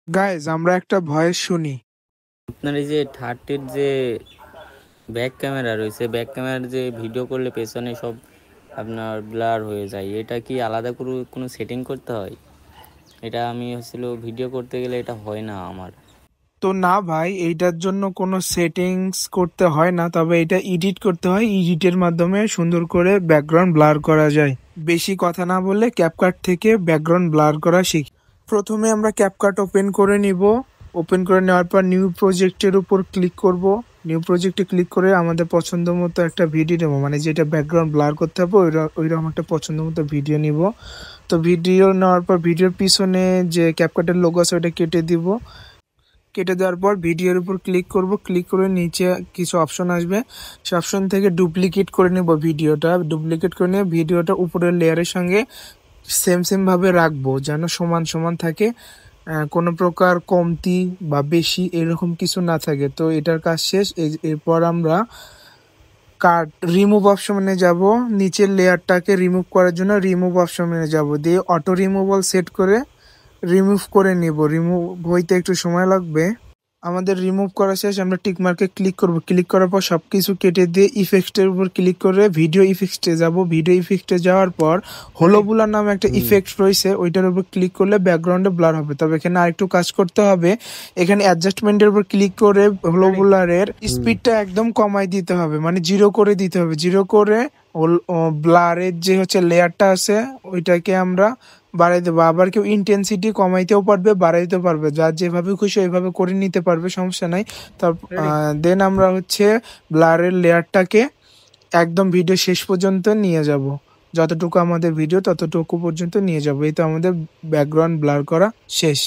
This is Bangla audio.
গাইজ আমরা একটা ভয়েস শুনি। আপনার এই যে থার্টির যে ব্যাক ক্যামেরা রয়েছে, ব্যাক ক্যামেরার যে ভিডিও করলে পেছনে সব আপনার ব্লার হয়ে যায়, এটা কি আলাদা করে কোনো সেটিং করতে হয়? এটা আমি ভিডিও করতে গেলে এটা হয় না আমার। তো না ভাই, এইটার জন্য কোনো সেটিংস করতে হয় না, তবে এটা এডিট করতে হয়। এডিটের মাধ্যমে সুন্দর করে ব্যাকগ্রাউন্ড ব্লার করা যায়। বেশি কথা না বলে ক্যাপকাট থেকে ব্যাকগ্রাউন্ড ব্লার করা শিখি। প্রথমে আমরা ক্যাপকাট ওপেন করে নিব। ওপেন করে নেওয়ার পর নিউ প্রজেক্টের উপর ক্লিক করব। নিউ প্রজেক্টে ক্লিক করে আমাদের পছন্দ মতো একটা ভিডিও নেব, মানে যেটা ব্যাকগ্রাউন্ড ব্লার করতে হবে ওইরকম একটা পছন্দ মতো ভিডিও নিব। তো ভিডিও নেওয়ার পর ভিডিওর পিছনে যে ক্যাপকাটের লোগো আছে ওটা কেটে দিব। কেটে দেওয়ার পর ভিডিওর উপর ক্লিক করব। ক্লিক করে নিচে কিছু অপশন আসবে, সে অপশন থেকে ডুপ্লিকেট করে নেব ভিডিওটা। ডুপ্লিকেট করে নিয়ে ভিডিওটা উপরের লেয়ারের সঙ্গে সেম ভাবে রাখবো, যেন সমান সমান থাকে, কোনো প্রকার কমতি বা বেশি এরকম কিছু না থাকে। তো এটার কাজ শেষ। এরপর আমরা কাট রিমুভ অপশনে যাব। নিচের লেয়ারটাকে রিমুভ করার জন্য রিমুভ অপশনে যাব, দিয়ে অটো রিমুভাল সেট করে রিমুভ করে নিব। রিমুভ হইতে একটু সময় লাগবে। আমাদের রিমুভ করা শেষ। আমরা টিক মার্কে ক্লিক করব। ক্লিক করার পর সবকিছু কেটে দিয়ে ইফেক্টের উপর ক্লিক করে ভিডিও ইফেক্টে যাব। ভিডিও ইফেক্টে যাওয়ার পর হলো বুলার নামে একটা ইফেক্ট রয়েছে, ওইটার উপর ক্লিক করলে ব্যাকগ্রাউন্ডে ব্লার হবে। তবে এখানে আরেকটু কাজ করতে হবে। এখানে অ্যাডজাস্টমেন্টের উপর ক্লিক করে হলো বুলারের স্পিডটা একদম কমাই দিতে হবে, মানে জিরো করে দিতে হবে। জিরো করে ব্লারের যে হচ্ছে লেয়ারটা আছে ওইটাকে আমরা বাড়াই দেবো। আবার কেউ ইন্টেন্সিটি কমাইতেও পারবে, বাড়াইতেও পারবে, যার যেভাবে খুশি ওইভাবে করে নিতে পারবে, সমস্যা নাই। তারপর দেন আমরা হচ্ছে ব্লারের লেয়ারটাকে একদম ভিডিও শেষ পর্যন্ত নিয়ে যাব। যতটুকু আমাদের ভিডিও ততটুকু পর্যন্ত নিয়ে যাব। এই তো আমাদের ব্যাকগ্রাউন্ড ব্লার করা শেষ।